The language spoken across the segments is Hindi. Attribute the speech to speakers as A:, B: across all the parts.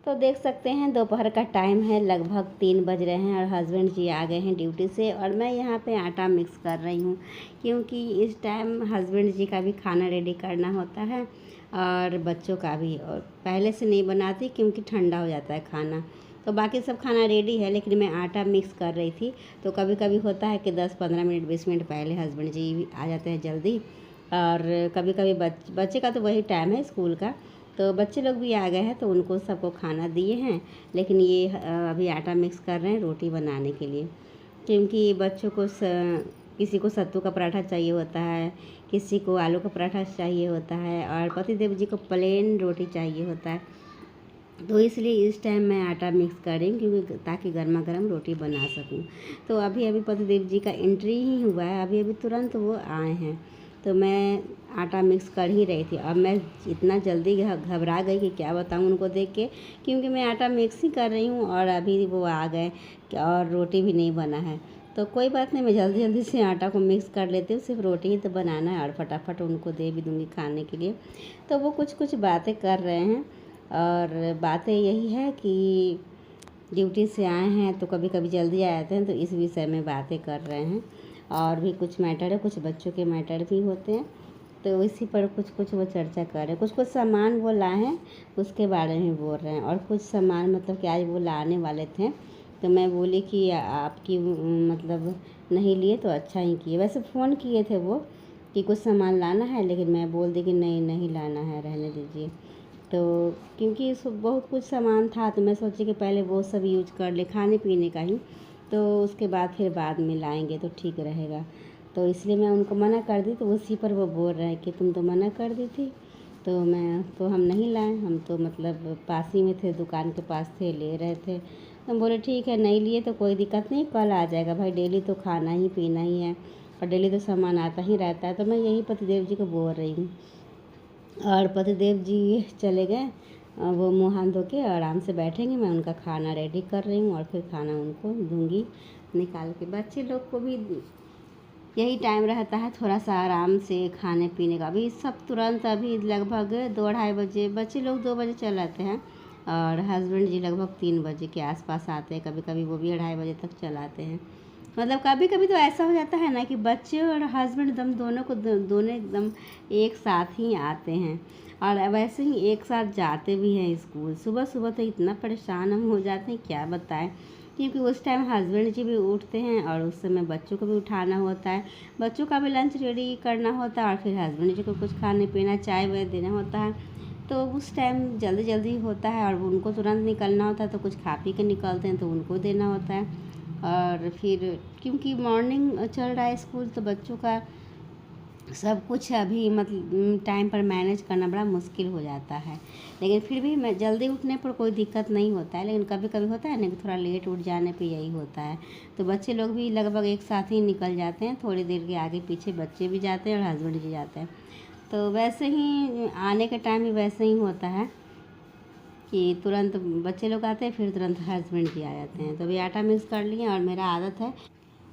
A: तो देख सकते हैं दोपहर का टाइम है, लगभग 3 बज रहे हैं और हस्बैंड जी आ गए हैं ड्यूटी से और मैं यहाँ पे आटा मिक्स कर रही हूँ क्योंकि इस टाइम हस्बैंड जी का भी खाना रेडी करना होता है और बच्चों का भी। और पहले से नहीं बनाती क्योंकि ठंडा हो जाता है खाना, तो बाकी सब खाना रेडी है लेकिन मैं आटा मिक्स कर रही थी। तो कभी कभी होता है कि 10-15 मिनट 20 मिनट पहले हस्बैंड जी भी आ जाते हैं जल्दी, और कभी कभी बच्चे का तो वही टाइम है स्कूल का, तो बच्चे लोग भी आ गए हैं तो उनको सबको खाना दिए हैं। लेकिन ये अभी आटा मिक्स कर रहे हैं रोटी बनाने के लिए, क्योंकि बच्चों को किसी को सत्तू का पराठा चाहिए होता है, किसी को आलू का पराठा चाहिए होता है और पतिदेव जी को प्लेन रोटी चाहिए होता है। तो इसलिए इस टाइम मैं आटा मिक्स कर रही हूँ क्योंकि ताकि गर्मा गर्म रोटी बना सकूँ। तो अभी अभी पतिदेव जी का एंट्री ही हुआ है, अभी अभी तुरंत वो आए हैं, तो मैं आटा मिक्स कर ही रही थी। अब मैं इतना जल्दी घबरा गई कि क्या बताऊँ उनको देख के, क्योंकि मैं आटा मिक्स ही कर रही हूँ और अभी वो आ गए और रोटी भी नहीं बना है। तो कोई बात नहीं, मैं जल्दी जल्दी से आटा को मिक्स कर लेती हूँ, सिर्फ रोटी ही तो बनाना है और फटाफट उनको दे भी दूँगी खाने के लिए। तो वो कुछ कुछ बातें कर रहे हैं और बातें यही है कि ड्यूटी से आए हैं तो कभी कभी जल्दी आ जाते हैं, तो इस विषय में बातें कर रहे हैं। और भी कुछ मैटर है, कुछ बच्चों के मैटर भी होते हैं, तो इसी पर कुछ कुछ वो चर्चा कर रहे हैं। कुछ कुछ सामान वो लाए हैं उसके बारे में बोल रहे हैं, और कुछ सामान मतलब कि आज वो लाने वाले थे, तो मैं बोली कि आपकी मतलब नहीं लिए तो अच्छा ही किए। वैसे फ़ोन किए थे वो कि कुछ सामान लाना है, लेकिन मैं बोल दी कि नहीं नहीं लाना है, रहने दीजिए। तो क्योंकि बहुत कुछ सामान था तो मैं सोची कि पहले वो सब यूज कर ले, खाने पीने का ही, तो उसके बाद फिर बाद में लाएंगे तो ठीक रहेगा। तो इसलिए मैं उनको मना कर दी, तो उसी पर वो बोल रहे हैं कि तुम तो मना कर दी थी, तो हम नहीं लाए, हम तो मतलब पास ही में थे, दुकान के पास थे, ले रहे थे। तो हम बोले ठीक है, नहीं लिए तो कोई दिक्कत नहीं, कल आ जाएगा भाई, डेली तो खाना ही पीना ही है और डेली तो सामान आता ही रहता है। तो मैं यही पतिदेव जी को बोल रही हूँ। और पतिदेव जी चले गए, वो मुँह हाथ धो के आराम से बैठेंगे, मैं उनका खाना रेडी कर रही हूँ और फिर खाना उनको दूँगी निकाल के। बच्चे लोग को भी यही टाइम रहता है थोड़ा सा आराम से खाने पीने का। अभी सब तुरंत अभी लगभग 2-2:30 बजे, बच्चे लोग 2 बजे चल आते हैं और हस्बैंड जी लगभग 3 बजे के आसपास आते हैं, कभी कभी वो भी 2:30 बजे तक चलाते हैं। मतलब कभी कभी तो ऐसा हो जाता है ना कि बच्चे और हस्बैंड एकदम दोनों एकदम एक साथ ही आते हैं और वैसे ही एक साथ जाते भी हैं स्कूल। सुबह सुबह तो इतना परेशान हम हो जाते हैं क्या बताएं, क्योंकि उस टाइम हस्बैंड जी भी उठते हैं और उस समय बच्चों को भी उठाना होता है, बच्चों का भी लंच रेडी करना होता है और फिर हस्बैंड जी को कुछ खाने पीना चाय वाय देना होता है। तो उस टाइम जल्दी जल्दी होता है और उनको तुरंत निकलना होता है, तो कुछ खा पी के निकलते हैं तो उनको देना होता है। और फिर क्योंकि मॉर्निंग चल रहा है स्कूल, तो बच्चों का सब कुछ अभी मतलब टाइम पर मैनेज करना बड़ा मुश्किल हो जाता है। लेकिन फिर भी मैं जल्दी उठने पर कोई दिक्कत नहीं होता है, लेकिन कभी कभी होता है ना कि थोड़ा लेट उठ जाने पे यही होता है। तो बच्चे लोग भी लगभग एक साथ ही निकल जाते हैं, थोड़ी देर के आगे पीछे बच्चे भी जाते हैं और हस्बैंड जी जाते हैं। तो वैसे ही आने के टाइम भी वैसे ही होता है कि तुरंत बच्चे लोग आते हैं फिर तुरंत हस्बैंड जी आ जाते हैं। तो अभी आटा मिक्स कर लिए और मेरा आदत है,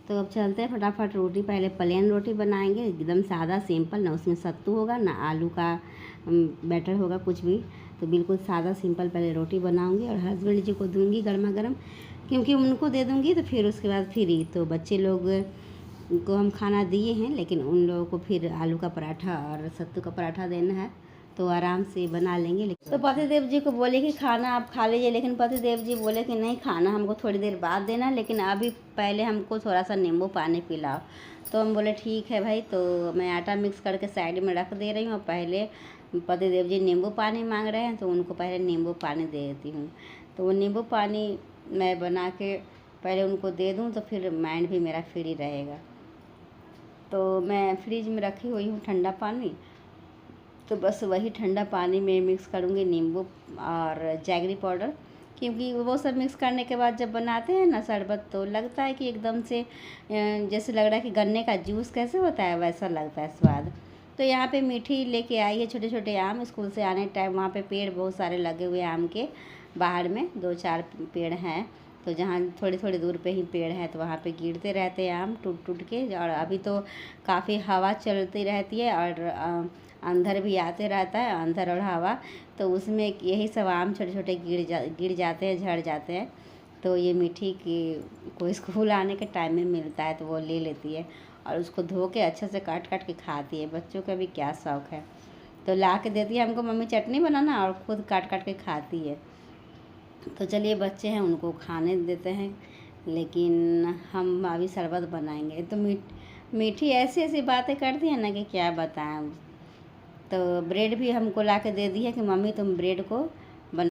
A: तो अब चलते हैं फटाफट रोटी। पहले प्लेन रोटी बनाएंगे एकदम सादा सिंपल, ना उसमें सत्तू होगा ना आलू का बैटर होगा कुछ भी, तो बिल्कुल सादा सिंपल पहले रोटी बनाऊंगी और हस्बैंड जी को दूंगी गर्मा गर्म, क्योंकि उनको दे दूंगी तो फिर उसके बाद फ्री। तो बच्चे लोग को हम खाना दिए हैं, लेकिन उन लोगों को फिर आलू का पराठा और सत्तू का पराठा देना है, तो आराम से बना लेंगे। तो पतिदेव जी को बोले कि खाना आप खा लीजिए, लेकिन पतिदेव जी बोले कि नहीं, खाना हमको थोड़ी देर बाद देना, लेकिन अभी पहले हमको थोड़ा सा नींबू पानी पिलाओ। तो हम बोले ठीक है भाई, तो मैं आटा मिक्स करके साइड में रख दे रही हूँ। पहले पतिदेव जी नींबू पानी मांग रहे हैं, तो उनको पहले नींबू पानी दे देती हूँ। तो वो नींबू पानी मैं बना के पहले उनको दे दूँ तो फिर माइंड भी मेरा फ्री रहेगा। तो मैं फ्रिज में रखी हुई हूँ ठंडा पानी, तो बस वही ठंडा पानी में मिक्स करूँगी नींबू और जैगरी पाउडर, क्योंकि वो सब मिक्स करने के बाद जब बनाते हैं ना शरबत, तो लगता है कि एकदम से जैसे लग रहा है कि गन्ने का जूस कैसे होता है वैसा लगता है स्वाद। तो यहाँ पे मीठी लेके आई है छोटे छोटे आम, स्कूल से आने टाइम वहाँ पे पेड़ बहुत सारे लगे हुए आम के, बाहर में 2-4 पेड़ हैं, तो जहाँ थोड़ी थोड़ी दूर पे ही पेड़ है, तो वहाँ पे गिरते रहते हैं आम टूट टूट के। और अभी तो काफ़ी हवा चलती रहती है और अंदर भी आते रहता है, अंदर और हवा, तो उसमें यही सब आम छोटे छोटे गिर जाते हैं, झड़ जाते हैं। तो ये मीठी की को स्कूल आने के टाइम में मिलता है तो वो ले लेती है और उसको धो के अच्छे से काट काट के खाती है। बच्चों का भी क्या शौक़ है, तो ला के देती है हमको मम्मी चटनी बनाना, और ख़ुद काट काट के खाती है। तो चलिए बच्चे हैं उनको खाने देते हैं, लेकिन हम अभी शरबत बनाएंगे। तो मीठी ऐसी ऐसी बातें करती है ना कि क्या बताएं। तो ब्रेड भी हमको ला के दे दी है कि मम्मी तुम ब्रेड को